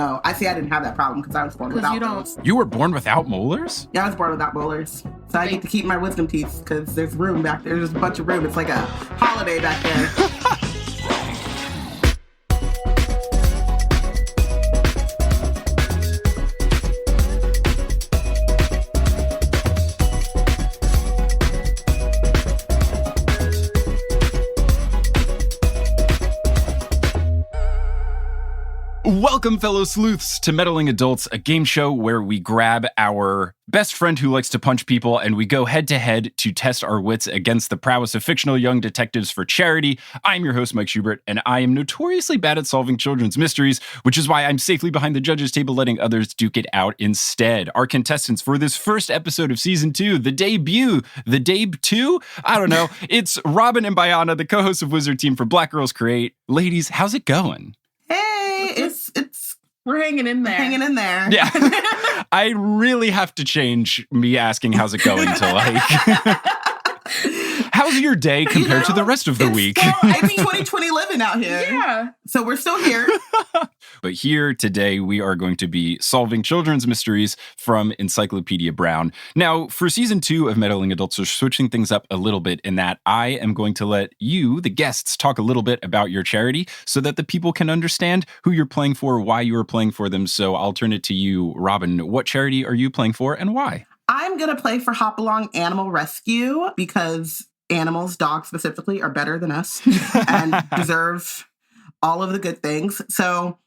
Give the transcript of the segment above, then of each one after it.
Oh, I didn't have that problem because I was born without those. You were born without molars? Yeah, I was born without molars. So I get to keep my wisdom teeth because there's room back there. There's a bunch of room. It's like a holiday back there. Welcome, fellow sleuths, to Meddling Adults, a game show where we grab our best friend who likes to punch people and we go head-to-head to test our wits against the prowess of fictional young detectives for charity. I'm your host, Mike Schubert, and I am notoriously bad at solving children's mysteries, which is why I'm safely behind the judges' table letting others duke it out instead. Our contestants for this first episode of Season 2, the debut, the Dabe 2? I don't know. It's Robyn and Bayana, the co-hosts of Wizard Team for Black Girls Create. Ladies, how's it going? Hey, we're hanging in there. Hanging in there. Yeah. I really have to change me asking how's it going to like, how's your day compared to the rest of the week? It's 2020 living out here. Yeah. So we're still here. But here today, we are going to be solving children's mysteries from Encyclopedia Brown. Now, for season 2 of Meddling Adults, we're switching things up a little bit in that I am going to let you, the guests, talk a little bit about your charity so that the people can understand who you're playing for, why you are playing for them. So I'll turn it to you, Robyn. What charity are you playing for and why? I'm going to play for Hop Along Animal Rescue because animals, dogs specifically, are better than us and deserve all of the good things. So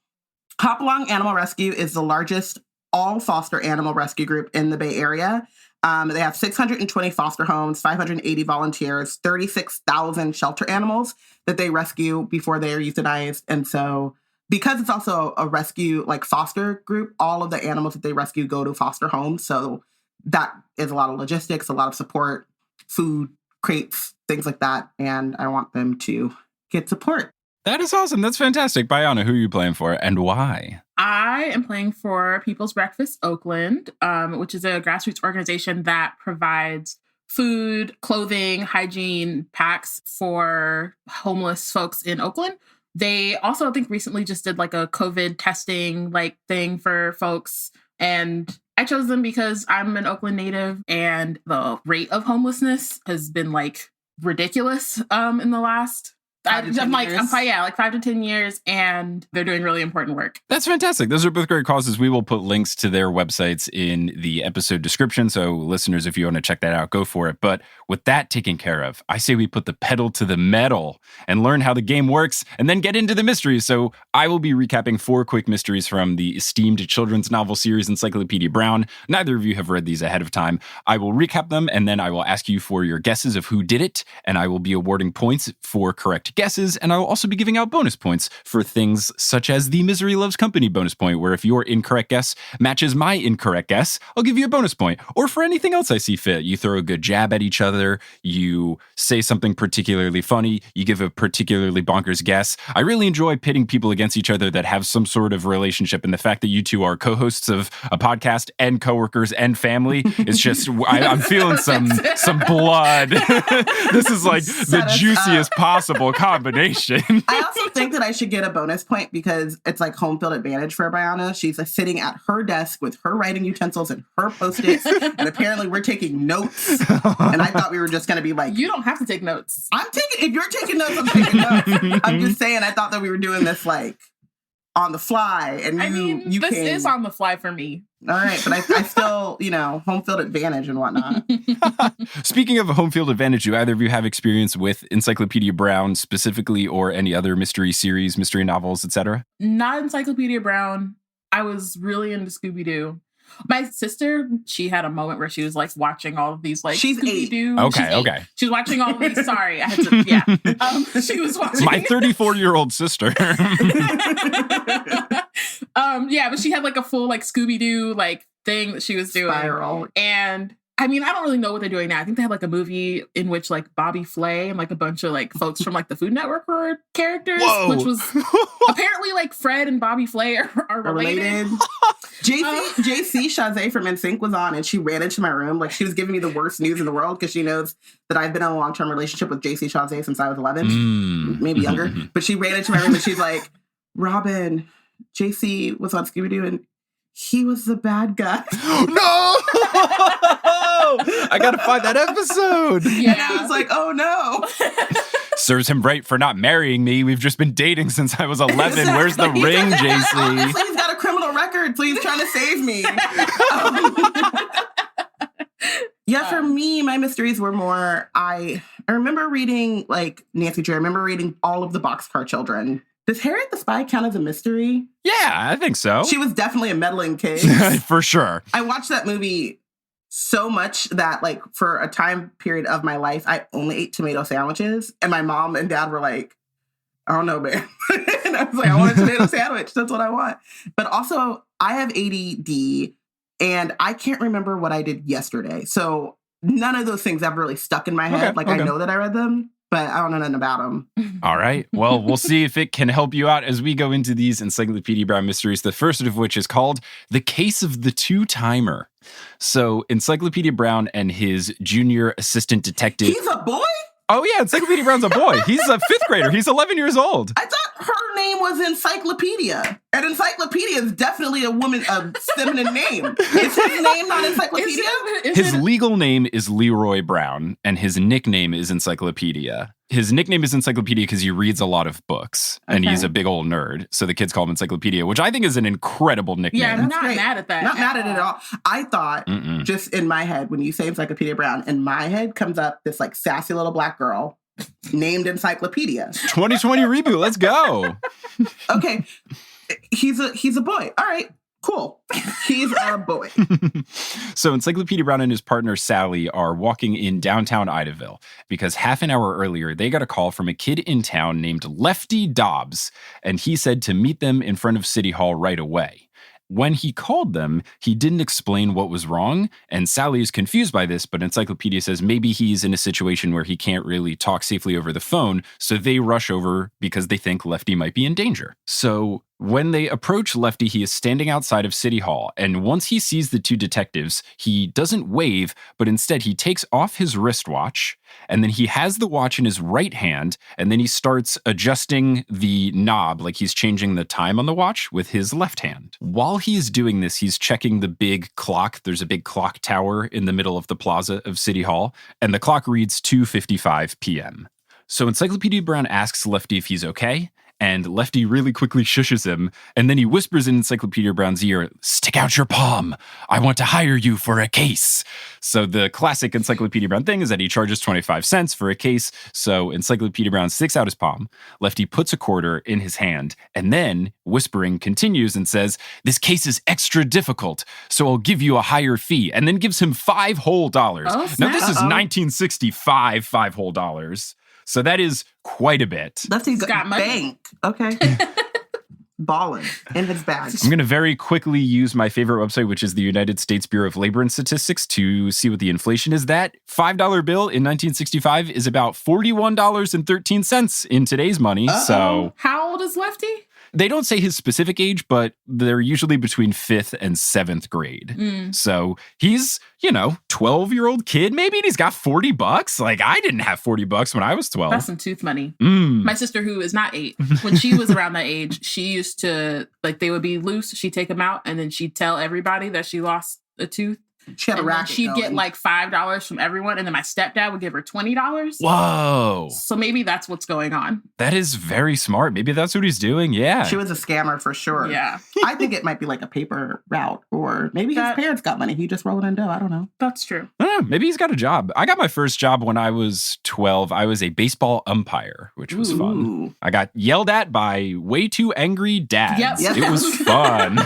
Hop Along Animal Rescue is the largest all foster animal rescue group in the Bay Area. They have 620 foster homes, 580 volunteers, 36,000 shelter animals that they rescue before they are euthanized. And so because it's also a rescue, like foster group, all of the animals that they rescue go to foster homes. So that is a lot of logistics, a lot of support, food, crates, things like that. And I want them to get support. That is awesome. That's fantastic. Bayana, who are you playing for and why? I am playing for People's Breakfast Oakland, which is a grassroots organization that provides food, clothing, hygiene packs for homeless folks in Oakland. They also, I think, recently just did like a COVID testing like thing for folks. And I chose them because I'm an Oakland native and the rate of homelessness has been like ridiculous in the last 5 to 10 years, and they're doing really important work. That's fantastic. Those are both great causes. We will put links to their websites in the episode description. So listeners, if you want to check that out, go for it. But with that taken care of, I say we put the pedal to the metal and learn how the game works and then get into the mysteries. So I will be recapping 4 quick mysteries from the esteemed children's novel series Encyclopedia Brown. Neither of you have read these ahead of time. I will recap them and then I will ask you for your guesses of who did it. And I will be awarding points for correct guesses, and I will also be giving out bonus points for things such as the Misery Loves Company bonus point, where if your incorrect guess matches my incorrect guess, I'll give you a bonus point. Or for anything else I see fit. You throw a good jab at each other, you say something particularly funny, you give a particularly bonkers guess. I really enjoy pitting people against each other that have some sort of relationship, and the fact that you two are co-hosts of a podcast and coworkers and family is just, I'm feeling some blood. This is like the juiciest possible combination. I also think that I should get a bonus point because it's like home field advantage for Bayana. She's like sitting at her desk with her writing utensils and her Post-its, and apparently we're taking notes. And I thought we were just going to be like, you don't have to take notes. If you're taking notes, I'm taking notes. I'm just saying, I thought that we were doing this like on the fly, and this is on the fly for me. All right, but I still, home field advantage and whatnot. Speaking of a home field advantage, do either of you have experience with Encyclopedia Brown specifically, or any other mystery series, mystery novels, etc.? Not Encyclopedia Brown. I was really into Scooby-Doo. My sister, she had a moment where she was like watching all of these like she's Scooby-Doo. 8. Okay. She was watching all of these. Sorry, I had to. Yeah, she was watching. My 34-year-old sister. But she had like a full like Scooby-Doo like thing that she was doing. Spiral. And I mean, I don't really know what they're doing now. I think they have like a movie in which like Bobby Flay and like a bunch of like folks from like the Food Network were characters. Whoa. Which was apparently like Fred and Bobby Flay are related. JC Chazé from NSYNC was on, and she ran into my room like she was giving me the worst news in the world because she knows that I've been in a long-term relationship with JC Chazé since I was 11, maybe younger. But she ran into my room and she's like, Robyn, JC was on Scooby-Doo and he was the bad guy. No! I gotta find that episode. Yeah. And I was like, oh no. Serves him right for not marrying me. We've just been dating since I was 11. Exactly. Where's the ring, JC? Honestly, he's got a criminal record, so he's trying to save me. Yeah, for me, my mysteries were more, I remember reading like Nancy Drew. I remember reading all of the Boxcar Children. Does Harriet the Spy count as a mystery? Yeah, I think so. She was definitely a meddling case. For sure. I watched that movie so much that like for a time period of my life, I only ate tomato sandwiches. And my mom and dad were like, I don't know, man. And I was like, I want a tomato sandwich. That's what I want. But also, I have ADD and I can't remember what I did yesterday. So none of those things ever really stuck in my head. I know that I read them, but I don't know nothing about them. All right. Well, we'll see if it can help you out as we go into these Encyclopedia Brown mysteries, the first of which is called The Case of the Two-Timer. So Encyclopedia Brown and his junior assistant detective... He's a boy? Oh, yeah. Encyclopedia Brown's a boy. He's a fifth grader. He's 11 years old. I thought her name was Encyclopedia. And Encyclopedia is definitely a feminine name. Is his name not Encyclopedia? His legal name is Leroy Brown, and his nickname is Encyclopedia. His nickname is Encyclopedia because he reads a lot of books, and he's a big old nerd. So the kids call him Encyclopedia, which I think is an incredible nickname. Yeah, I'm not mad at that. Not mad at it at all. I thought, just in my head, when you say Encyclopedia Brown, in my head comes up this like sassy little black girl named Encyclopedia. 2020 reboot. Let's go. Okay. He's a boy. All right. Cool. He's a boy. So Encyclopedia Brown and his partner Sally are walking in downtown Idaville because half an hour earlier, they got a call from a kid in town named Lefty Dobbs, and he said to meet them in front of City Hall right away. When he called them, he didn't explain what was wrong, and Sally is confused by this, but Encyclopedia says maybe he's in a situation where he can't really talk safely over the phone, so they rush over because they think Lefty might be in danger. So when they approach Lefty, he is standing outside of City Hall, and once he sees the two detectives, he doesn't wave, but instead he takes off his wristwatch, and then he has the watch in his right hand, and then he starts adjusting the knob, like he's changing the time on the watch, with his left hand. While he is doing this, he's checking the big clock. There's a big clock tower in the middle of the plaza of City Hall, and the clock reads 2:55 p.m. So Encyclopedia Brown asks Lefty if he's okay, and Lefty really quickly shushes him, and then he whispers in Encyclopedia Brown's ear, "Stick out your palm. I want to hire you for a case." So the classic Encyclopedia Brown thing is that he charges 25 cents for a case. So Encyclopedia Brown sticks out his palm. Lefty puts a quarter in his hand, and then, whispering, continues and says, "This case is extra difficult, so I'll give you a higher fee," and then gives him $5 whole. Oh, now, this is 1965 $5 whole. So that is quite a bit. Lefty's got bank. Okay. Balling in his bag. I'm going to very quickly use my favorite website, which is the United States Bureau of Labor and Statistics, to see what the inflation is. That $5 bill in 1965 is about $41.13 in today's money. Uh-oh. So how old is Lefty? They don't say his specific age, but they're usually between 5th and 7th grade. So he's, 12-year-old kid maybe, and he's got $40. Like, I didn't have $40 when I was 12. That's some tooth money. My sister, who is not 8, when she was around that age, she used to, like, they would be loose. She'd take them out, and then she'd tell everybody that she lost a tooth. She had a racket she'd going. get like $5 from everyone, and then my stepdad would give her $20. Whoa. So maybe that's what's going on. That is very smart. Maybe that's what he's doing. Yeah. She was a scammer for sure. Yeah. I think it might be like a paper route, or maybe his parents got money. He just rolled in dough. I don't know. That's true. I don't know. Maybe he's got a job. I got my first job when I was 12. I was a baseball umpire, which was fun. I got yelled at by way too angry dads. Yep. It was fun.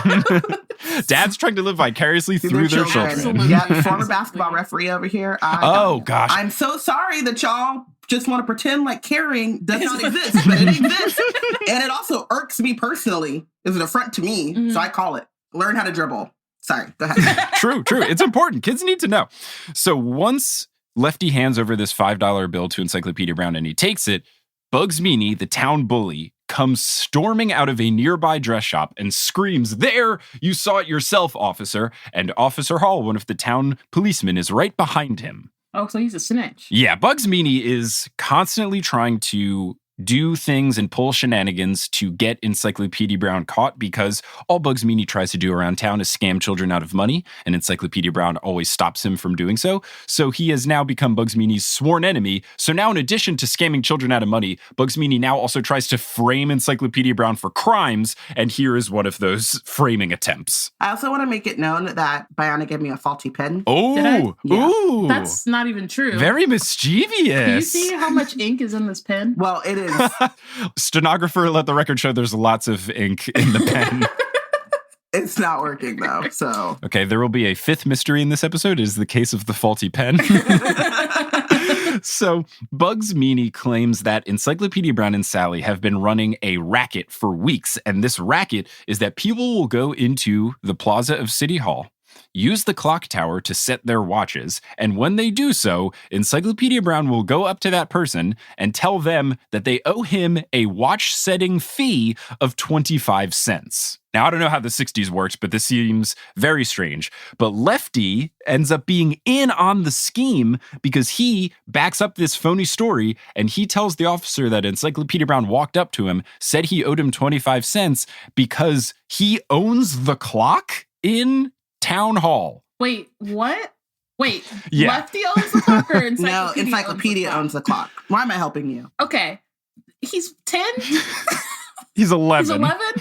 Dads trying to live vicariously through their children. Yeah, former basketball referee over here. Gosh. I'm so sorry that y'all just want to pretend like caring does not exist, but it exists. And it also irks me personally. It's an affront to me, so I call it. Learn how to dribble. Sorry, go ahead. True. It's important. Kids need to know. So once Lefty hands over this $5 bill to Encyclopedia Brown and he takes it, Bugs Meany, the town bully, comes storming out of a nearby dress shop and screams, "There! You saw it yourself, officer!" And Officer Hall, one of the town policemen, is right behind him. Oh, so he's a snitch. Yeah, Bugs Meany is constantly trying to do things and pull shenanigans to get Encyclopedia Brown caught, because all Bugs Meany tries to do around town is scam children out of money, and Encyclopedia Brown always stops him from doing so. So he has now become Bugs Meany's sworn enemy. So now, in addition to scamming children out of money, Bugs Meany now also tries to frame Encyclopedia Brown for crimes, and here is one of those framing attempts. I also want to make it known that Bayana gave me a faulty pen. Oh, Yeah. ooh. That's not even true. Very mischievous. Can you see how much ink is in this pen? Well, it is. Stenographer, let the record show there's lots of ink in the pen. It's not working, though, so. Okay, there will be a fifth mystery in this episode. It is the case of the faulty pen. So, Bugs Meany claims that Encyclopedia Brown and Sally have been running a racket for weeks, and this racket is that people will go into the plaza of City Hall, use the clock tower to set their watches, and when they do so, Encyclopedia Brown will go up to that person and tell them that they owe him a watch-setting fee of 25 cents. Now, I don't know how the 60s worked, but this seems very strange. But Lefty ends up being in on the scheme because he backs up this phony story, and he tells the officer that Encyclopedia Brown walked up to him, said he owed him 25 cents because he owns the clock in Town Hall. Wait, what? Wait, Yeah. Lefty owns the clock or Encyclopedia? No, Encyclopedia owns the clock. Why am I helping you? Okay. He's 10? He's 11. He's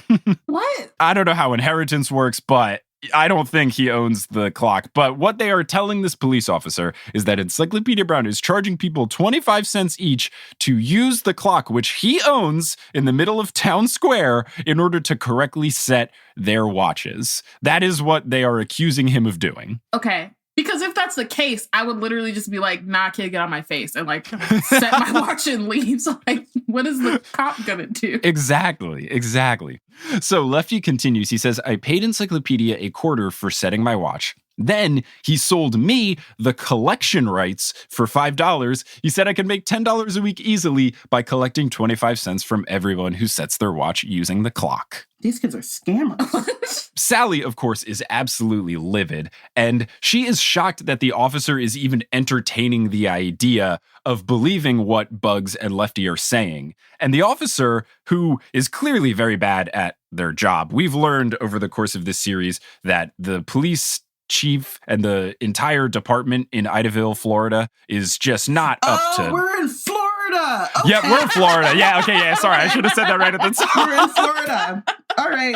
11? What? I don't know how inheritance works, but I don't think he owns the clock. But what they are telling this police officer is that Encyclopedia Brown is charging people 25 cents each to use the clock, which he owns in the middle of town square, in order to correctly set their watches. That is what they are accusing him of doing. Okay. Because if that's the case, I would literally just be like, nah, kid, get on my face, and like set my watch and leave. So like, what is the cop gonna do? Exactly. So Lefty continues. He says, I paid Encyclopedia a quarter for setting my watch. Then he sold me the collection rights for $5. He said I could make $10 a week easily by collecting 25 cents from everyone who sets their watch using the clock. These kids are scammers. Sally, of course, is absolutely livid, and she is shocked that the officer is even entertaining the idea of believing what Bugs and Lefty are saying. And the officer, who is clearly very bad at their job, we've learned over the course of this series that the police chief and the entire department in Idaville, Florida, is just not up to... We're in Florida. Okay. Yeah, we're in Florida. Yeah, okay, yeah, sorry. I should have said that right at the top. We're in Florida. All right.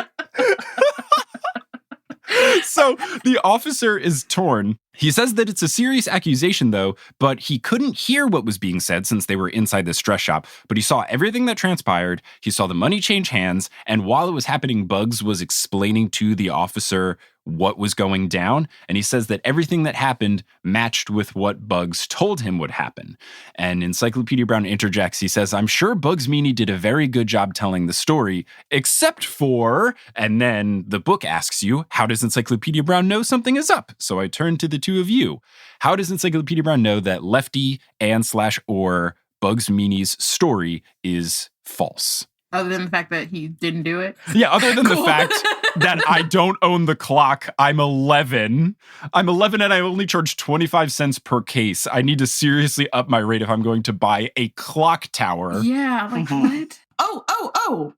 So the officer is torn. He says that it's a serious accusation, though, but he couldn't hear what was being said since they were inside this dress shop. But he saw everything that transpired. He saw the money change hands. And while it was happening, Bugs was explaining to the officer what was going down. And he says that everything that happened matched with what Bugs told him would happen. And Encyclopedia Brown interjects. He says, I'm sure Bugs Meany did a very good job telling the story, except for, and then the book asks you, how does Encyclopedia Brown know something is up? So I turn to the two of you. How does Encyclopedia Brown know that Lefty and/or Bugs Meany's story is false? Other than the fact that he didn't do it? Yeah, other than the fact that I don't own the clock. I'm 11. I'm 11 and I only charge 25 cents per case. I need to seriously up my rate if I'm going to buy a clock tower. Yeah, like what? Oh.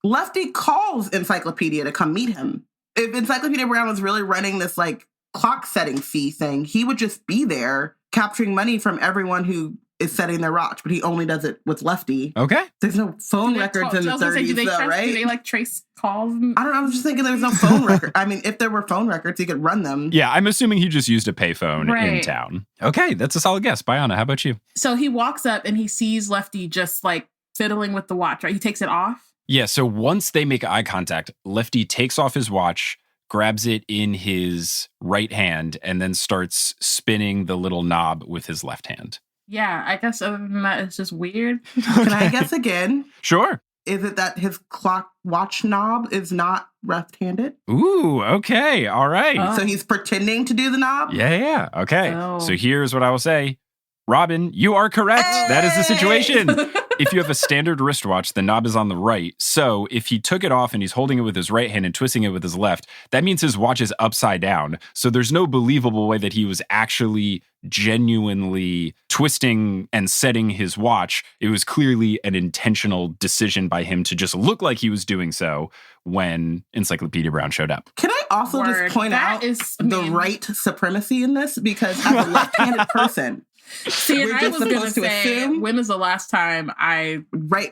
Lefty calls Encyclopedia to come meet him. If Encyclopedia Brown was really running this like clock setting fee thing, he would just be there capturing money from everyone who is setting their watch, but he only does it with Lefty. Okay. There's no phone records in the 30s, though, right? Do they like trace calls? I don't know. I was just thinking there's no phone record. I mean, if there were phone records, he could run them. Yeah, I'm assuming he just used a payphone in Right. town. Okay, that's a solid guess. Bayana, how about you? So he walks up and he sees Lefty just like fiddling with the watch, right? He takes it off. Yeah, so once they make eye contact, Lefty takes off his watch, grabs it in his right hand, and then starts spinning the little knob with his left hand. Yeah, I guess other than that, it's just weird. Can I guess again? Sure. Is it that his clock watch knob is not left-handed? Ooh, okay. All right. Oh. So he's pretending to do the knob? Yeah. Okay. Oh. So here's what I will say. Robyn, you are correct. Hey! That is the situation. If you have a standard wristwatch, the knob is on the right. So if he took it off and he's holding it with his right hand and twisting it with his left, that means his watch is upside down. So there's no believable way that he was actually genuinely twisting and setting his watch. It was clearly an intentional decision by him to just look like he was doing so when Encyclopedia Brown showed up. Can I also just point out the right supremacy in this? Because as a left-handed person, see, and I was going to say, when is the last time I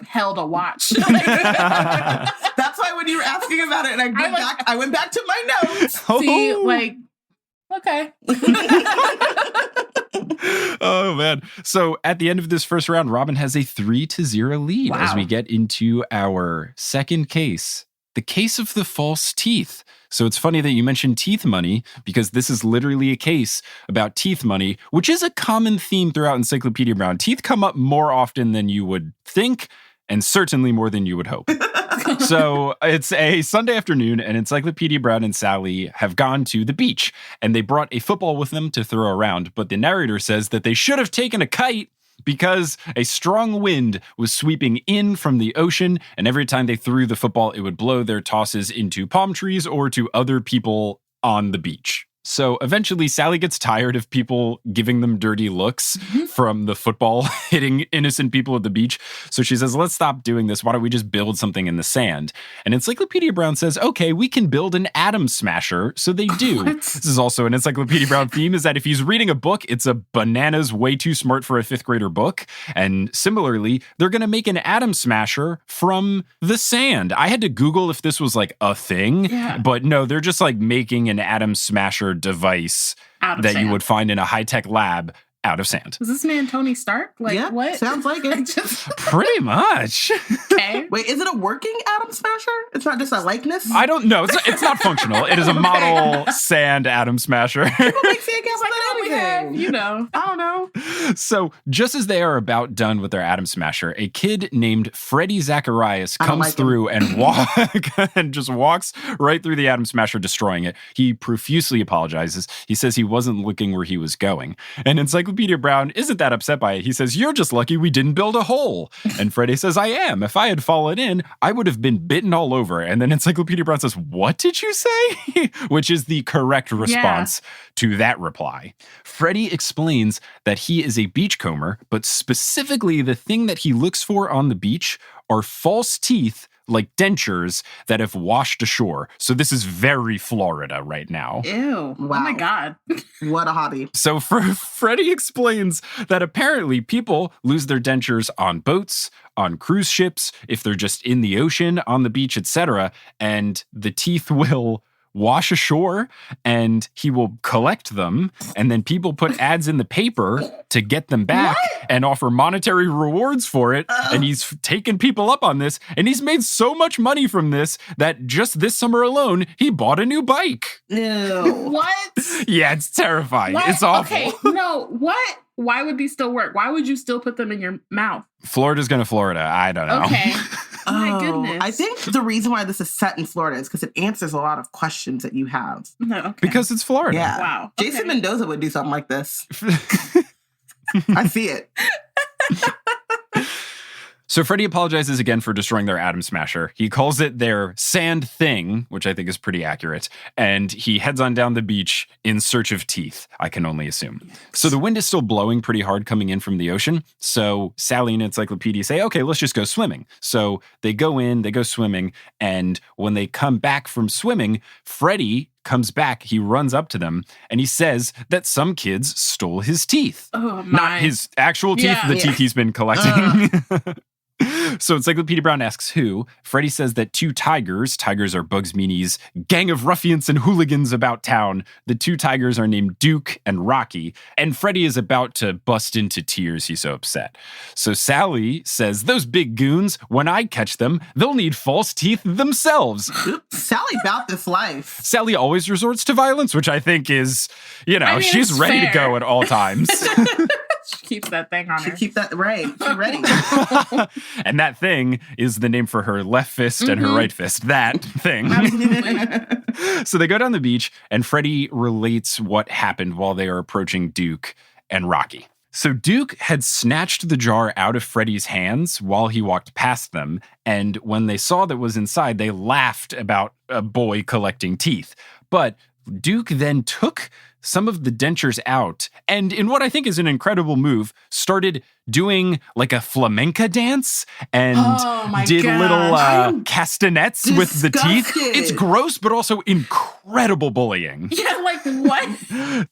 held a watch? That's why when you were asking about it, and I went back to my notes. See, okay. Oh, man. So at the end of this first round, Robyn has a 3-0 lead as we get into our second case, the case of the false teeth. So it's funny that you mentioned teeth money, because this is literally a case about teeth money, which is a common theme throughout Encyclopedia Brown. Teeth come up more often than you would think, and certainly more than you would hope. So it's a Sunday afternoon, and Encyclopedia Brown and Sally have gone to the beach, and they brought a football with them to throw around. But the narrator says that they should have taken a kite because a strong wind was sweeping in from the ocean, and every time they threw the football, it would blow their tosses into palm trees or to other people on the beach. So eventually Sally gets tired of people giving them dirty looks from the football hitting innocent people at the beach. So she says, let's stop doing this. Why don't we just build something in the sand? And Encyclopedia Brown says, okay, we can build an atom smasher. So they do. This is also an Encyclopedia Brown theme, is that if he's reading a book, it's a bananas way too smart for a fifth grader book. And similarly, they're going to make an atom smasher from the sand. I had to Google if this was like a thing, but no, they're just like making an atom smasher device that you would find in a high-tech lab out of sand. Is this man Tony Stark? What? Sounds like it. Pretty much. Okay. Wait, is it a working atom smasher? It's not just a likeness? I don't know. It's not functional. It is a model sand atom smasher. People make sandcastles we have, I don't know. So just as they are about done with their atom smasher, a kid named Freddie Zacharias comes through and just walks right through the atom smasher, destroying it. He profusely apologizes. He says he wasn't looking where he was going. And Encyclopedia Brown isn't that upset by it. He says, you're just lucky we didn't build a hole. And Freddie says, I am. If I had fallen in, I would have been bitten all over. And then Encyclopedia Brown says, what did you say? Which is the correct response to that reply. Freddie explains that he is a beachcomber, but specifically the thing that he looks for on the beach are false teeth, like dentures that have washed ashore. So this is very Florida right now. Ew. Wow. Oh my God. What a hobby. So Freddie explains that apparently people lose their dentures on boats, on cruise ships, if they're just in the ocean, on the beach, etc. And the teeth will wash ashore, and he will collect them, and then people put ads in the paper to get them back and offer monetary rewards for it. And he's taken people up on this, and he's made so much money from this that just this summer alone, he bought a new bike. Ew. What? Yeah, it's terrifying. What? It's awful. Okay, no, what? Why would these still work? Why would you still put them in your mouth? Florida's going to Florida. I don't know. Okay. My goodness. I think the reason why this is set in Florida is because it answers a lot of questions that you have. Okay. Because it's Florida. Yeah. Wow. Jason Mendoza would do something like this. I see it. So Freddie apologizes again for destroying their atom smasher. He calls it their sand thing, which I think is pretty accurate. And he heads on down the beach in search of teeth, I can only assume. So the wind is still blowing pretty hard coming in from the ocean. So Sally and Encyclopedia say, okay, let's just go swimming. So they go in, they go swimming. And when they come back from swimming, Freddie comes back, he runs up to them, and he says that some kids stole his teeth. Oh, my. Not his actual teeth, the teeth he's been collecting. So Encyclopedia Brown asks who. Freddie says that two tigers are Bugs Meany's gang of ruffians and hooligans about town. The two tigers are named Duke and Rocky, and Freddie is about to bust into tears. He's so upset. So Sally says, those big goons, when I catch them, they'll need false teeth themselves. Sally about this life. Sally always resorts to violence, which I think is, she's ready to go at all times. She keeps that thing on her. She keep that right. She's ready. And that thing is the name for her left fist and her right fist. That thing. So they go down the beach, and Freddie relates what happened while they are approaching Duke and Rocky. So Duke had snatched the jar out of Freddy's hands while he walked past them, and when they saw that was inside, they laughed about a boy collecting teeth. But Duke then took some of the dentures out and, in what I think is an incredible move, started doing like a flamenca dance and did little castanets with the teeth. It's gross, but also incredible bullying. Yeah, like what?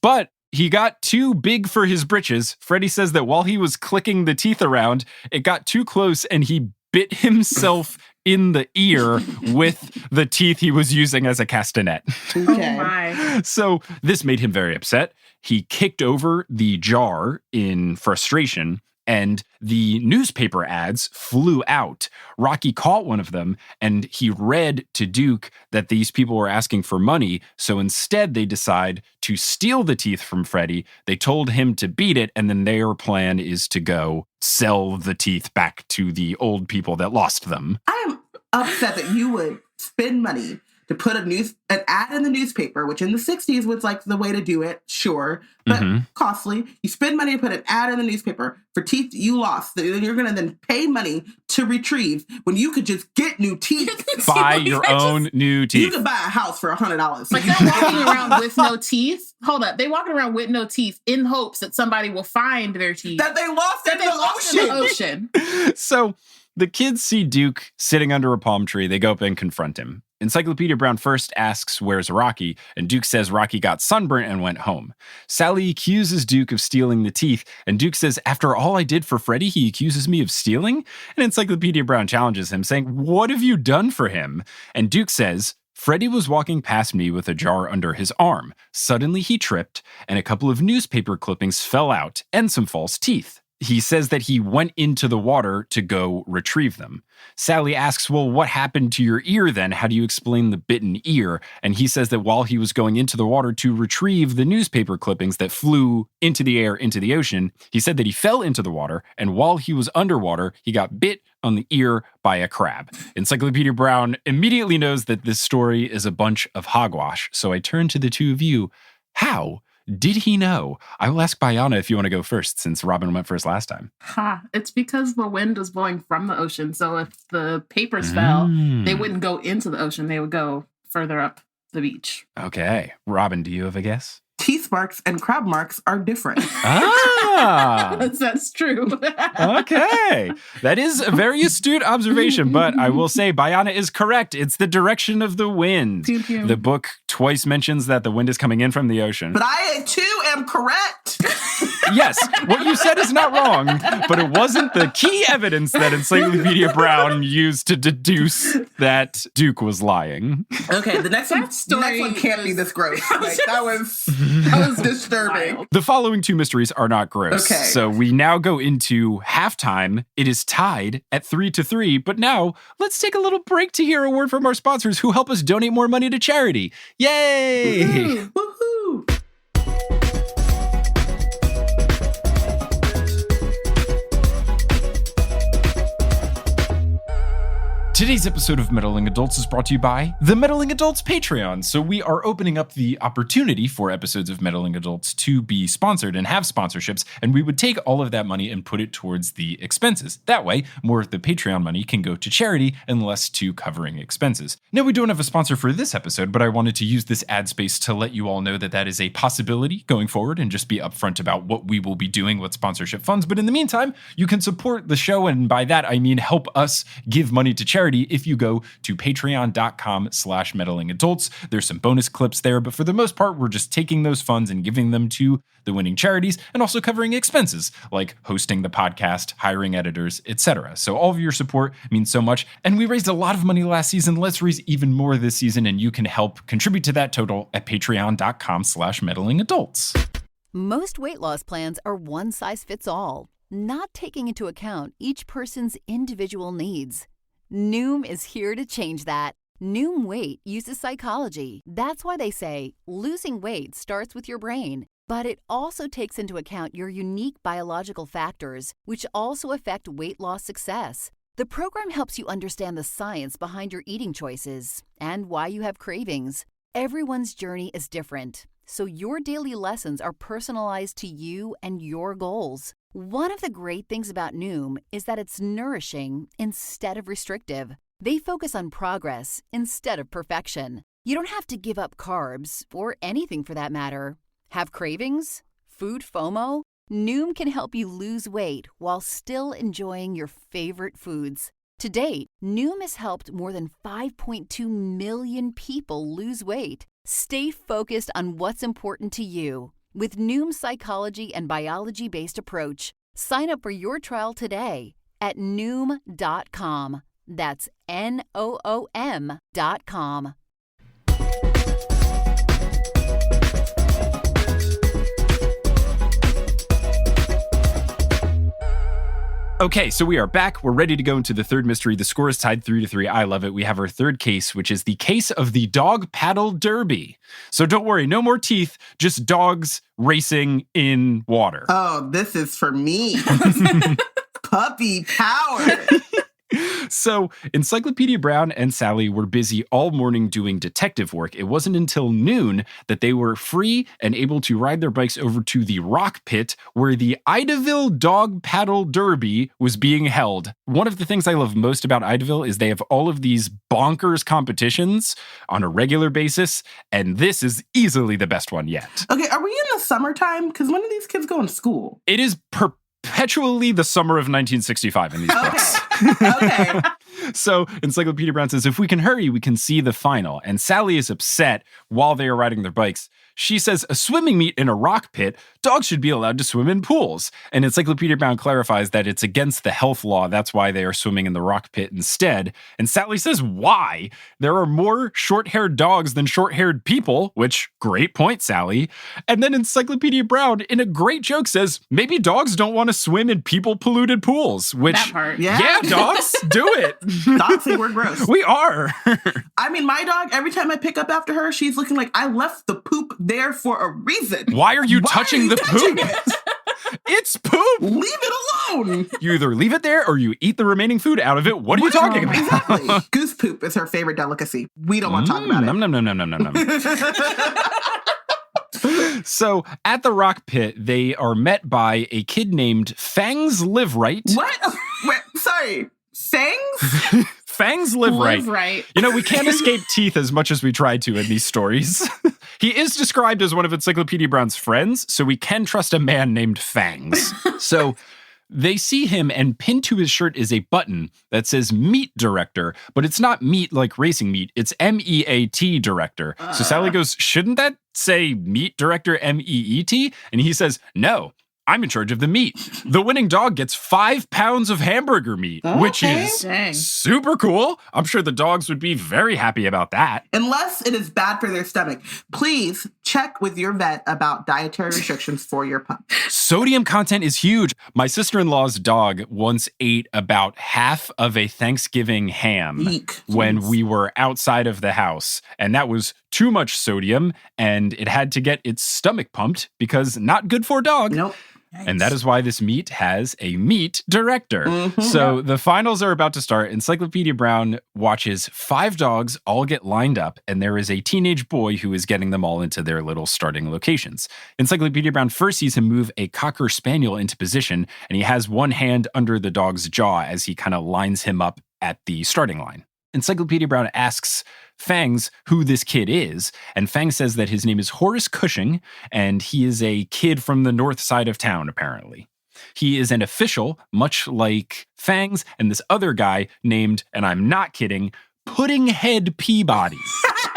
But he got too big for his britches. Freddy says that while he was clicking the teeth around, it got too close and he bit himself in the ear with the teeth he was using as a castanet. Okay. Oh my. So this made him very upset. He kicked over the jar in frustration, and the newspaper ads flew out. Rocky caught one of them, and he read to Duke that these people were asking for money, so instead they decide to steal the teeth from Freddy. They told him to beat it, and then their plan is to go sell the teeth back to the old people that lost them. I am upset that you would spend money to put an ad in the newspaper, which in the 60s was like the way to do it, sure, but costly. You spend money to put an ad in the newspaper for teeth you lost that you're going to then pay money to retrieve when you could just get new teeth. Buy your own new teeth. You could buy a house for $100. Like they're walking around with no teeth. Hold up. They're walking around with no teeth in hopes that somebody will find their teeth. That they lost in the ocean. So the kids see Duke sitting under a palm tree. They go up and confront him. Encyclopedia Brown first asks, "Where's Rocky?" And Duke says Rocky got sunburnt and went home. Sally accuses Duke of stealing the teeth, and Duke says, "After all I did for Freddy, he accuses me of stealing?" And Encyclopedia Brown challenges him, saying, "What have you done for him?" And Duke says, "Freddy was walking past me with a jar under his arm. Suddenly he tripped, and a couple of newspaper clippings fell out, and some false teeth." He says that he went into the water to go retrieve them. Sally asks, "Well, what happened to your ear then? How do you explain the bitten ear?" And he says that while he was going into the water to retrieve the newspaper clippings that flew into the air, into the ocean, he said that he fell into the water, and while he was underwater, he got bit on the ear by a crab. Encyclopedia Brown immediately knows that this story is a bunch of hogwash, so I turn to the two of you. How did he know? I will ask Bayana if you want to go first, since Robyn went first last time. It's because the wind was blowing from the ocean. So if the papers fell, they wouldn't go into the ocean. They would go further up the beach. Okay. Robyn, do you have a guess? Teeth marks and crab marks are different. That's true. Okay. That is a very astute observation, but I will say Bayana is correct. It's the direction of the wind. Pew, pew. The book twice mentions that the wind is coming in from the ocean. But I, too, am correct. Yes, what you said is not wrong, but it wasn't the key evidence that Encyclopedia Brown used to deduce that Duke was lying. Okay, the next one can't be this gross. Like, that was disturbing. The following two mysteries are not gross. Okay. So we now go into halftime. It is tied at 3-3, but now let's take a little break to hear a word from our sponsors who help us donate more money to charity. Yay! Woohoo! Woohoo! Today's episode of Meddling Adults is brought to you by the Meddling Adults Patreon. So we are opening up the opportunity for episodes of Meddling Adults to be sponsored and have sponsorships, and we would take all of that money and put it towards the expenses. That way, more of the Patreon money can go to charity and less to covering expenses. Now, we don't have a sponsor for this episode, but I wanted to use this ad space to let you all know that that is a possibility going forward and just be upfront about what we will be doing with sponsorship funds. But in the meantime, you can support the show, and by that, I mean help us give money to charity if you go to patreon.com/meddlingadults. There's some bonus clips there, but for the most part, we're just taking those funds and giving them to the winning charities and also covering expenses like hosting the podcast, hiring editors, etc. So all of your support means so much. And we raised a lot of money last season. Let's raise even more this season, and you can help contribute to that total at patreon.com/meddlingadults. Most weight loss plans are one size fits all, not taking into account each person's individual needs. Noom is here to change that. Noom Weight uses psychology. That's why they say losing weight starts with your brain. But it also takes into account your unique biological factors, which also affect weight loss success. The program helps you understand the science behind your eating choices and why you have cravings. Everyone's journey is different. so your daily lessons are personalized to you and your goals. One of the great things about Noom is that it's nourishing instead of restrictive. They focus on progress instead of perfection. You don't have to give up carbs, or anything for that matter. Have cravings? Food FOMO? Noom can help you lose weight while still enjoying your favorite foods. To date, Noom has helped more than 5.2 million people lose weight. Stay focused on what's important to you with Noom's psychology and biology-based approach. Sign up for your trial today at Noom.com. That's Noom.com. Okay, so we are back. We're ready to go into the third mystery. The score is tied 3-3. I love it. We have our third case, which is the case of the dog paddle derby. So don't worry, no more teeth, just dogs racing in water. Oh, this is for me. Puppy power. So Encyclopedia Brown and Sally were busy all morning doing detective work. It wasn't until noon that they were free and able to ride their bikes over to the rock pit where the Idaville Dog Paddle Derby was being held. One of the things I love most about Idaville is they have all of these bonkers competitions on a regular basis, and this is easily the best one yet. Okay, are we in the summertime? Because when are these kids going to school? It is perpetually the summer of 1965 in these books. Okay. So Encyclopedia Brown says, if we can hurry, we can see the final. And Sally is upset while they are riding their bikes. She says, a swimming meet in a rock pit, dogs should be allowed to swim in pools. And Encyclopedia Brown clarifies that it's against the health law. That's why they are swimming in the rock pit instead. And Sally says, why? There are more short-haired dogs than short-haired people, which, great point, Sally. And then Encyclopedia Brown, in a great joke, says, maybe dogs don't want to swim in people-polluted pools, which, That part. yeah, dogs, do it. Dogs think we're gross. We are. I mean, my dog, every time I pick up after her, she's looking like I left the poop there for a reason. Why are you touching the touching poop? it? It's poop. Leave it alone. You either leave it there or you eat the remaining food out of it. What are you talking about? Exactly. Goose poop is her favorite delicacy. We don't want to talk about it. Nom, nom, nom, nom, nom, nom, nom. So at the rock pit, they are met by a kid named Fangs Live Right. What? Wait, sorry. Fangs? Fangs Live Right. Right. You know, we can't escape teeth as much as we try to in these stories. He is described as one of Encyclopedia Brown's friends, so we can trust a man named Fangs. So they see him, and pinned to his shirt is a button that says Meat Director, but it's not meat like racing meat. It's MEAT Director. So Sally goes, shouldn't that say Meat Director MEET? And he says, no. I'm in charge of the meat. The winning dog gets 5 pounds of hamburger meat, which is Dang. super cool. I'm sure the dogs would be very happy about that. Unless it is bad for their stomach. Please check with your vet about dietary restrictions for your pup. Sodium content is huge. My sister-in-law's dog once ate about half of a Thanksgiving ham Eek. when Jeez. we were outside of the house. And that was too much sodium, and it had to get its stomach pumped because not good for a dog. Nope. And that is why this meet has a meat director. Mhm. So the finals are about to start. Encyclopedia Brown watches 5 dogs all get lined up, and there is a teenage boy who is getting them all into their little starting locations. Encyclopedia Brown first sees him move a Cocker Spaniel into position, and he has one hand under the dog's jaw as he kind of lines him up at the starting line. Encyclopedia Brown asks Fangs who this kid is, and Fangs says that his name is Horace Cushing, and he is a kid from the north side of town, apparently. He is an official, much like Fangs and this other guy named, and I'm not kidding, Puddinghead Peabody.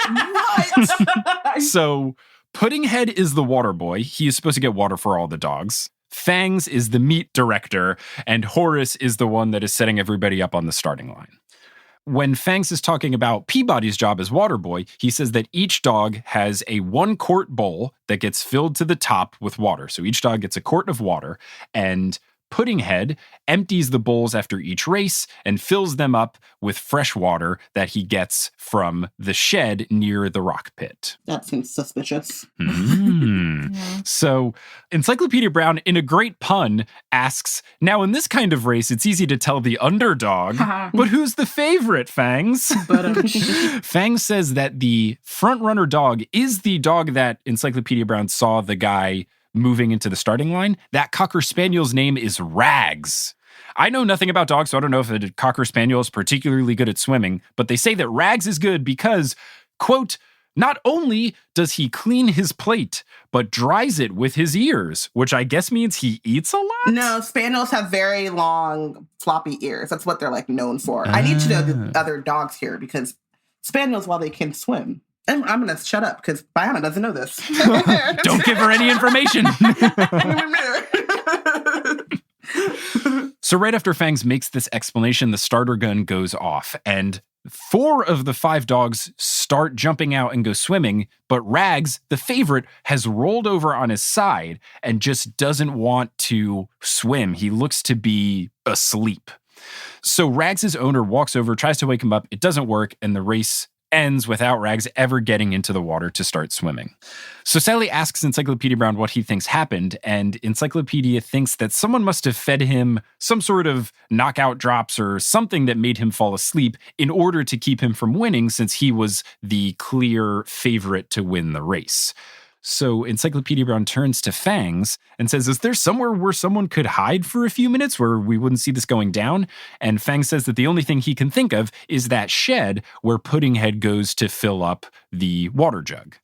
What? So Puddinghead is the water boy. He is supposed to get water for all the dogs. Fangs is the meat director, and Horace is the one that is setting everybody up on the starting line. When Fangs is talking about Peabody's job as water boy, he says that each dog has a 1-quart bowl that gets filled to the top with water. So each dog gets a quart of water, and Puddinghead empties the bowls after each race and fills them up with fresh water that he gets from the shed near the rock pit. That seems suspicious. So Encyclopedia Brown, in a great pun, asks, now in this kind of race, it's easy to tell the underdog, but who's the favorite, Fangs? Fangs says that the front-runner dog is the dog that Encyclopedia Brown saw the guy moving into the starting line. That Cocker Spaniel's name is Rags. I know nothing about dogs, so I don't know if a Cocker Spaniel is particularly good at swimming, but they say that Rags is good because, quote, not only does he clean his plate, but dries it with his ears, which I guess means he eats a lot? No, Spaniels have very long, floppy ears. That's what they're like known for. I need to know the other dogs here because Spaniels, while they can swim, and I'm going to shut up because Bayana doesn't know this. Don't give her any information. So right after Fangs makes this explanation, the starter gun goes off, and 4 of the 5 dogs start jumping out and go swimming, but Rags, the favorite, has rolled over on his side and just doesn't want to swim. He looks to be asleep. So Rags' owner walks over, tries to wake him up. It doesn't work, and the race ends without Rags ever getting into the water to start swimming. So Sally asks Encyclopedia Brown what he thinks happened, and Encyclopedia thinks that someone must have fed him some sort of knockout drops or something that made him fall asleep in order to keep him from winning, since he was the clear favorite to win the race. So Encyclopedia Brown turns to Fangs and says, is there somewhere where someone could hide for a few minutes where we wouldn't see this going down? And Fangs says that the only thing he can think of is that shed where Puddinghead goes to fill up the water jug.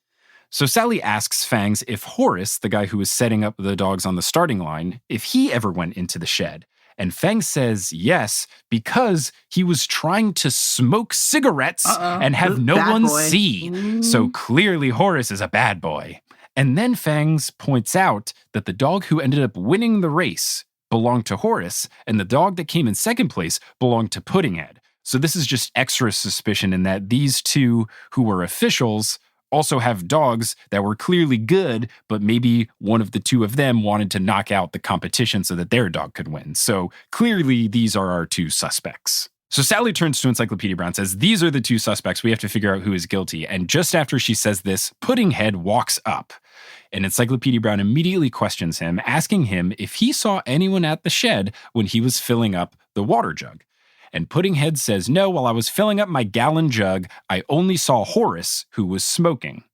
So Sally asks Fangs if Horace, the guy who was setting up the dogs on the starting line, if he ever went into the shed. And Fangs says yes, because he was trying to smoke cigarettes and have no one see. So clearly Horace is a bad boy. And then Fangs points out that the dog who ended up winning the race belonged to Horace, and the dog that came in second place belonged to Puddinghead. So this is just extra suspicion in that these two who were officials also have dogs that were clearly good, but maybe one of the two of them wanted to knock out the competition so that their dog could win. So clearly these are our 2 suspects. So Sally turns to Encyclopedia Brown and says, these are the 2 suspects. We have to figure out who is guilty. And just after she says this, Puddinghead walks up. And Encyclopedia Brown immediately questions him, asking him if he saw anyone at the shed when he was filling up the water jug. And Puddinghead says, no, while I was filling up my gallon jug, I only saw Horace, who was smoking.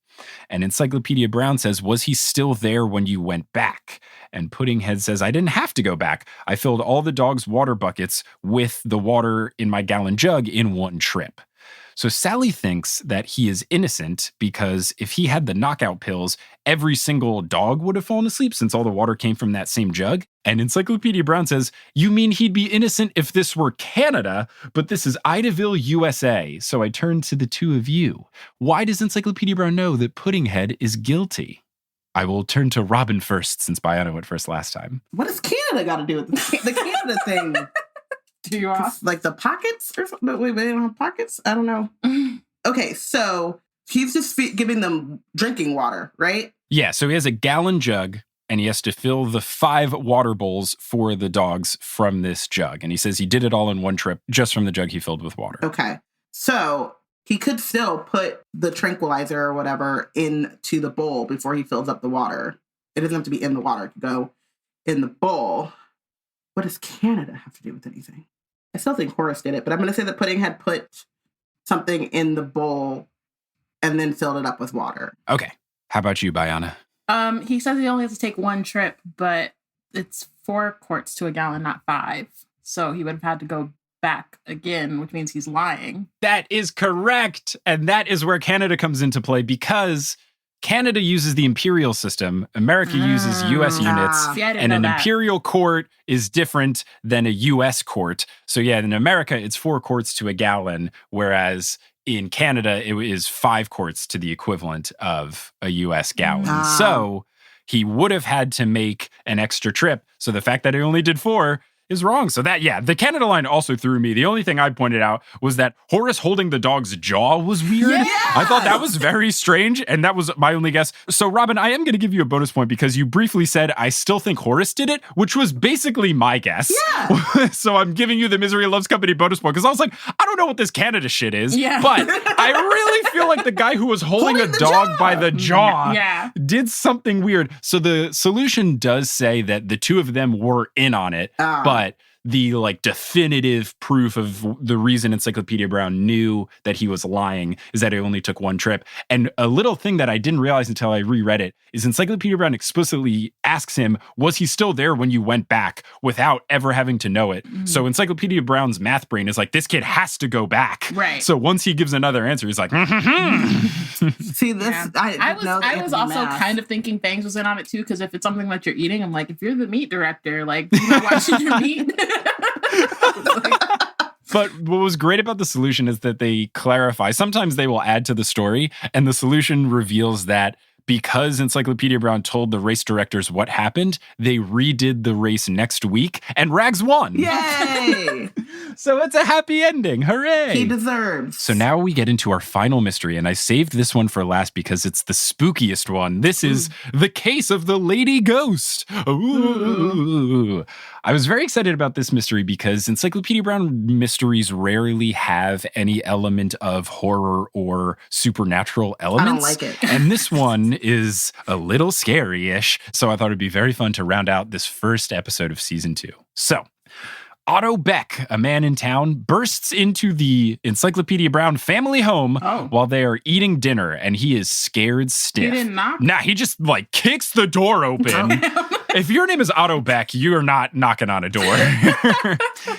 And Encyclopedia Brown says, was he still there when you went back? And Puddinghead says, I didn't have to go back. I filled all the dogs' water buckets with the water in my gallon jug in one trip. So Sally thinks that he is innocent because if he had the knockout pills, every single dog would have fallen asleep since all the water came from that same jug. And Encyclopedia Brown says, you mean he'd be innocent if this were Canada, but this is Idaville, USA. So I turn to the 2 of you. Why does Encyclopedia Brown know that Puddinghead is guilty? I will turn to Robyn first, since Bayana went first last time. What does Canada got to do with the Canada thing? Do you ask? Like the pockets or something? Wait, they don't have pockets? I don't know. Okay, so he's just giving them drinking water, right? Yeah, so he has a gallon jug, and he has to fill the 5 water bowls for the dogs from this jug. And he says he did it all in one trip, just from the jug he filled with water. Okay, so he could still put the tranquilizer or whatever into the bowl before he fills up the water. It doesn't have to be in the water. It could go in the bowl. What does Canada have to do with anything? I still think Horace did it, but I'm going to say that Puddinghead put something in the bowl and then filled it up with water. Okay. How about you, Bayana? He says he only has to take one trip, but it's 4 quarts to a gallon, not 5. So he would have had to go back again, which means he's lying. That is correct. And that is where Canada comes into play, because Canada uses the imperial system. America uses U.S. units. See, I didn't and know an that. imperial court is different than a U.S. court. So yeah, in America, it's 4 quarts to a gallon, whereas in Canada, it is 5 quarts to the equivalent of a U.S. gallon. So he would have had to make an extra trip. So the fact that he only did 4 is wrong. So that, yeah, the Canada line also threw me. The only thing I pointed out was that Horace holding the dog's jaw was weird. Yes! I thought that was very strange, and that was my only guess. So, Robyn, I am going to give you a bonus point because you briefly said, I still think Horace did it, which was basically my guess. Yeah. So I'm giving you the Misery Loves Company bonus point because I was like, I don't know what this Canada shit is, Yeah. but I really feel like the guy who was holding a dog by the jaw did something weird. So the solution does say that the two of them were in on it, but the like definitive proof of the reason Encyclopedia Brown knew that he was lying is that it only took one trip. And a little thing that I didn't realize until I reread it is Encyclopedia Brown explicitly asks him, was he still there when you went back, without ever having to know it? So Encyclopedia Brown's math brain is like, this kid has to go back. Right. So once he gives another answer, he's like, See, this, I was also kind of thinking Fangs was in on it too, because if it's something that you're eating, I'm like, if you're the meat director, like, you're not watching your meat. But what was great about the solution is that they clarify. Sometimes they will add to the story, and the solution reveals that because Encyclopedia Brown told the race directors what happened, they redid the race next week, and Rags won. Yay! So it's a happy ending. Hooray! He deserves. So now we get into our final mystery, and I saved this one for last because it's the spookiest one. This is the case of the Lady Ghost. Ooh. I was very excited about this mystery because Encyclopedia Brown mysteries rarely have any element of horror or supernatural elements. I don't like it. And this one is a little scary-ish, so I thought it'd be very fun to round out this first episode of season 2. So, Otto Beck, a man in town, bursts into the Encyclopedia Brown family home while they are eating dinner, and he is scared stiff. He didn't knock? Nah, he just like kicks the door open. If your name is Otto Beck, you are not knocking on a door.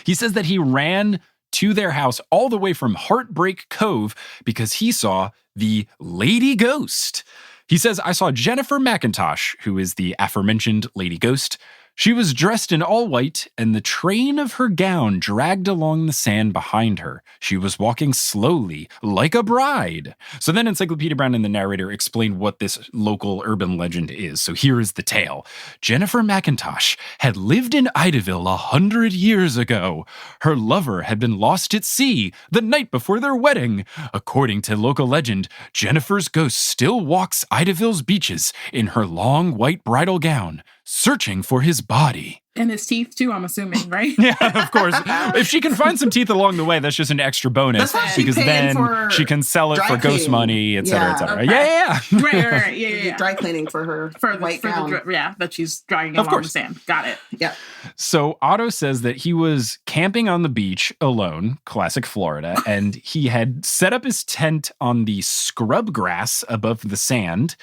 He says that he ran to their house all the way from Heartbreak Cove because he saw the Lady Ghost. He says, I saw Jennifer McIntosh, who is the aforementioned Lady Ghost. She was dressed in all white, and the train of her gown dragged along the sand behind her. She was walking slowly, like a bride. So then Encyclopedia Brown and the narrator explain what this local urban legend is. So here is the tale. Jennifer McIntosh had lived in Idaville 100 years ago. Her lover had been lost at sea the night before their wedding. According to local legend, Jennifer's ghost still walks Idaville's beaches in her long white bridal gown, searching for his body. And his teeth too, I'm assuming, right? Yeah, of course. If she can find some teeth along the way, that's just an extra bonus. That's why she because paid then for she can sell it for dry ghost cleaning. money, et cetera, et cetera. Okay. Yeah. Right. Yeah. Dry cleaning for her white for gown. that she's dragging Of along course. the sand. Got it. Yeah. So Otto says that he was camping on the beach alone, classic Florida, and he had set up his tent on the scrub grass above the sand.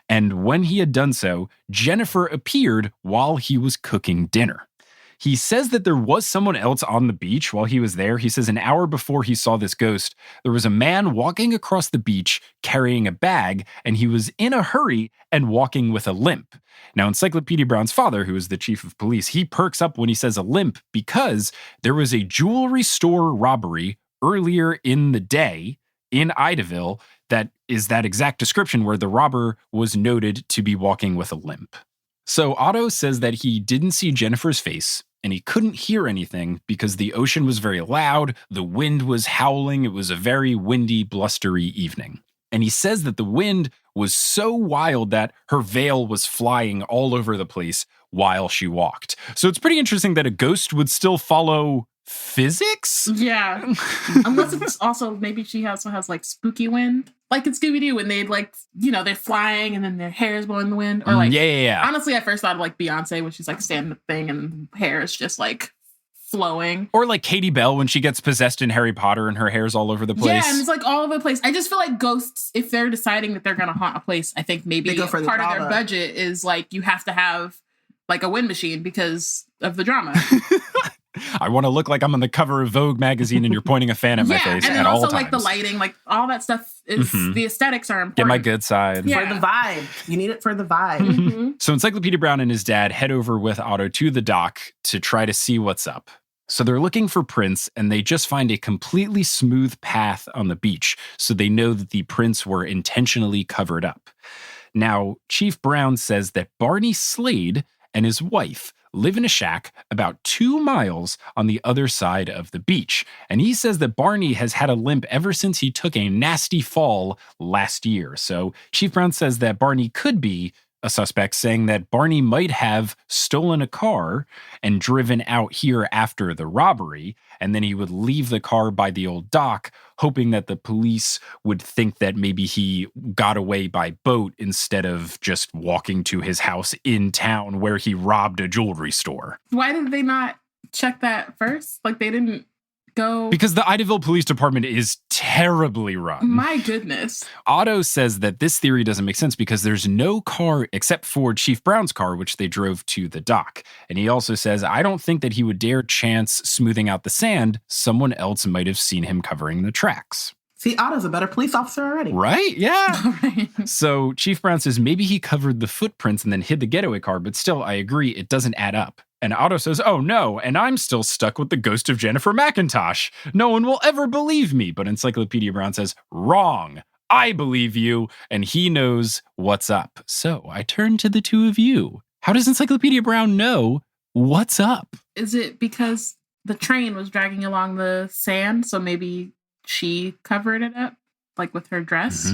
And when he had done so, Jennifer appeared while he was cooking dinner. He says that there was someone else on the beach while he was there. He says an hour before he saw this ghost, there was a man walking across the beach carrying a bag, and he was in a hurry and walking with a limp. Now, Encyclopedia Brown's father, who is the chief of police, he perks up when he says a limp because there was a jewelry store robbery earlier in the day in Idaville that is that exact description where the robber was noted to be walking with a limp. So Otto says that he didn't see Jennifer's face and he couldn't hear anything because the ocean was very loud, the wind was howling, it was a very windy, blustery evening. And he says that the wind was so wild that her veil was flying all over the place while she walked. So it's pretty interesting that a ghost would still follow physics? Yeah. Unless it's also, maybe she also has like spooky wind. Like in Scooby-Doo when they like, they're flying and then their hair is blowing in the wind. Or like, yeah. Honestly, I first thought of like Beyonce when she's like standing the thing and hair is just like flowing. Or like Katie Bell when she gets possessed in Harry Potter and her hair's all over the place. Yeah, and it's like all over the place. I just feel like ghosts, if they're deciding that they're going to haunt a place, I think maybe They go for the part of their drama. budget is like you have to have like a wind machine because of the drama. I want to look like I'm on the cover of Vogue magazine and you're pointing a fan at my face and then at all also times. like the lighting, like all that stuff is the aesthetics are important. Get my good side. Yeah. For the vibe. You need it for the vibe. Mm-hmm. So Encyclopedia Brown and his dad head over with Otto to the dock to try to see what's up. So they're looking for prints and they just find a completely smooth path on the beach. So they know that the prints were intentionally covered up. Now, Chief Brown says that Barney Slade and his wife live in a shack about 2 miles on the other side of the beach. And he says that Barney has had a limp ever since he took a nasty fall last year. So Chief Brown says that Barney could be a suspect, saying that Barney might have stolen a car and driven out here after the robbery, and then he would leave the car by the old dock, hoping that the police would think that maybe he got away by boat instead of just walking to his house in town where he robbed a jewelry store. Why did they not check that first? Like, they didn't go... Because the Idaville Police Department is terribly run. My goodness. Otto says that this theory doesn't make sense because there's no car except for Chief Brown's car, which they drove to the dock. And he also says, I don't think that he would dare chance smoothing out the sand. Someone else might have seen him covering the tracks. See, Otto's a better police officer already. Right? Yeah. Right. So Chief Brown says maybe he covered the footprints and then hid the getaway car, but still, I agree, it doesn't add up. And Otto says, oh no, and I'm still stuck with the ghost of Jennifer McIntosh. No one will ever believe me. But Encyclopedia Brown says, wrong. I believe you, and he knows what's up. So I turn to the two of you. How does Encyclopedia Brown know what's up? Is it because the train was dragging along the sand, so maybe she covered it up, like with her dress?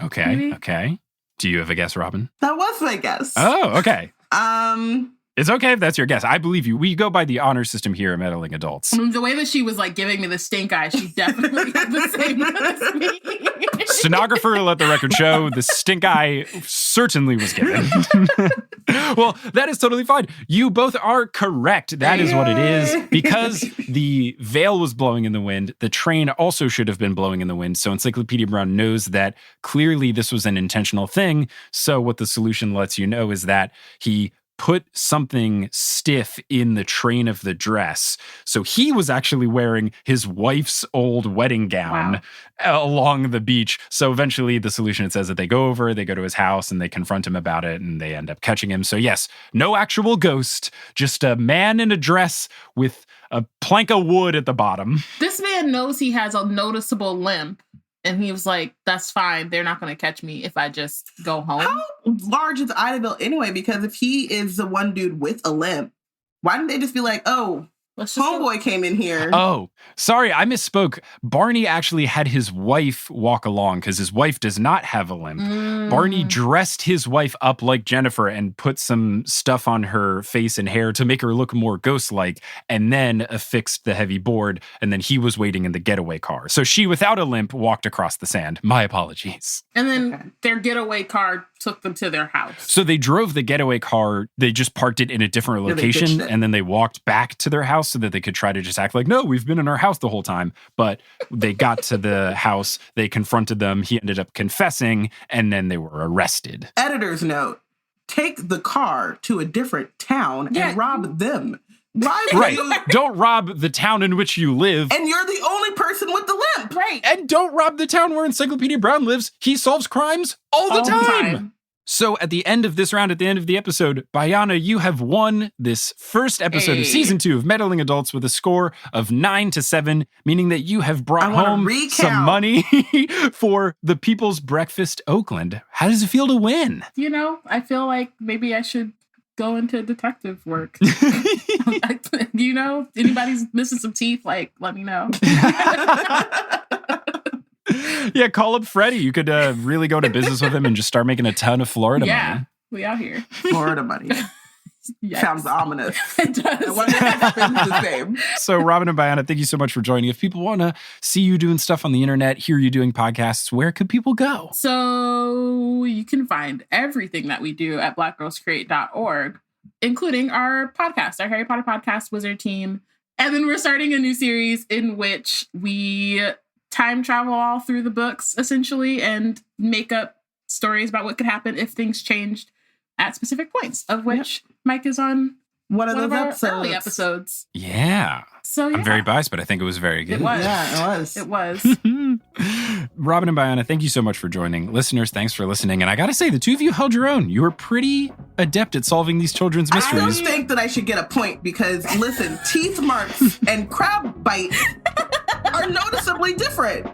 Okay, Maybe? okay. Do you have a guess, Robyn? That was my guess. Oh, okay. Um, It's okay if that's your guess. I believe you. We go by the honor system here at Meddling Adults. The way that she was like giving me the stink eye, she definitely had the same as me. Stenographer, let the record show, the stink eye certainly was given. Well, that is totally fine. You both are correct. That is what it is. Because the veil was blowing in the wind, the train also should have been blowing in the wind. So Encyclopedia Brown knows that clearly this was an intentional thing. So what the solution lets you know is that he put something stiff in the train of the dress. So he was actually wearing his wife's old wedding gown along the beach. So eventually the solution, it says that they go over, they go to his house and they confront him about it and they end up catching him. So yes, no actual ghost, just a man in a dress with a plank of wood at the bottom. This man knows he has a noticeable limp. And he was like, that's fine. They're not going to catch me if I just go home. How large is Idaville anyway? Because if he is the one dude with a limp, why didn't they just be like, oh, homeboy came in here? Oh, sorry, I misspoke. Barney actually had his wife walk along because his wife does not have a limp. Barney dressed his wife up like Jennifer and put some stuff on her face and hair to make her look more ghost-like, and then affixed the heavy board, and then he was waiting in the getaway car. So she, without a limp, walked across the sand. My apologies. And then their getaway car took them to their house. So they drove the getaway car, they just parked it in a different location, and then they walked back to their house so that they could try to just act like, no, we've been in our house the whole time. But they got to the house, they confronted them, he ended up confessing, and then they were arrested. Editor's note, take the car to a different town and rob them. Why would you? Don't rob the town in which you live. And you're the only person with the limp. Right. And don't rob the town where Encyclopedia Brown lives. He solves crimes all the time. So at the end of this round, at the end of the episode, Bayana, you have won this first episode of season 2 of Meddling Adults with a score of 9-7, meaning that you have brought home some money for the People's Breakfast Oakland. How does it feel to win? You know, I feel like maybe I should go into detective work. You know, anybody's missing some teeth, like, let me know. Yeah, call up Freddie. You could really go to business with him and just start making a ton of Florida money. We out here. Florida money. Sounds ominous. It does. And what happens is the same. So Robyn and Bayana, thank you so much for joining. If people want to see you doing stuff on the internet, hear you doing podcasts, where could people go? So you can find everything that we do at blackgirlscreate.org, including our podcast, our Harry Potter podcast, Wizard Team. And then we're starting a new series in which we time travel all through the books, essentially, and make up stories about what could happen if things changed at specific points, of which Mike is on one of our those early episodes. Yeah. So I'm very biased, but I think it was very good. It was. Yeah, it was. It was. Robyn and Bayana, thank you so much for joining. Listeners, thanks for listening. And I got to say, the two of you held your own. You were pretty adept at solving these children's mysteries. I don't think that I should get a point because, listen, teeth marks and crab bite are noticeably different.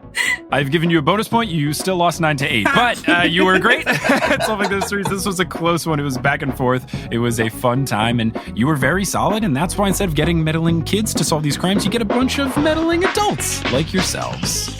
I've given you a bonus point. You still lost 9-8, but you were great at solving those threes. This was a close one. It was back and forth. It was a fun time, and you were very solid. And that's why instead of getting meddling kids to solve these crimes, you get a bunch of meddling adults like yourselves.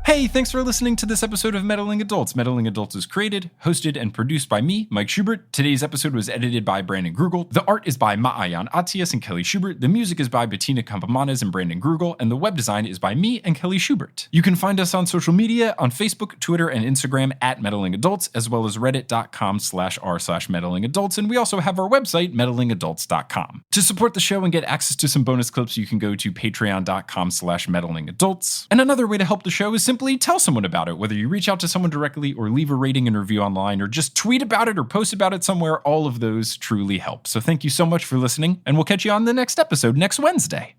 Hey, thanks for listening to this episode of Meddling Adults. Meddling Adults is created, hosted, and produced by me, Mike Schubert. Today's episode was edited by Brandon Grugel. The art is by Maayan Atias and Kelly Schubert. The music is by Bettina Campamanes and Brandon Grugel. And the web design is by me and Kelly Schubert. You can find us on social media on Facebook, Twitter, and Instagram at Meddling Adults, as well as reddit.com/r/meddling adults. And we also have our website, meddlingadults.com. To support the show and get access to some bonus clips, you can go to patreon.com/meddling adults. And another way to help the show is simply tell someone about it, whether you reach out to someone directly or leave a rating and review online or just tweet about it or post about it somewhere. All of those truly help. So thank you so much for listening, and we'll catch you on the next episode next Wednesday.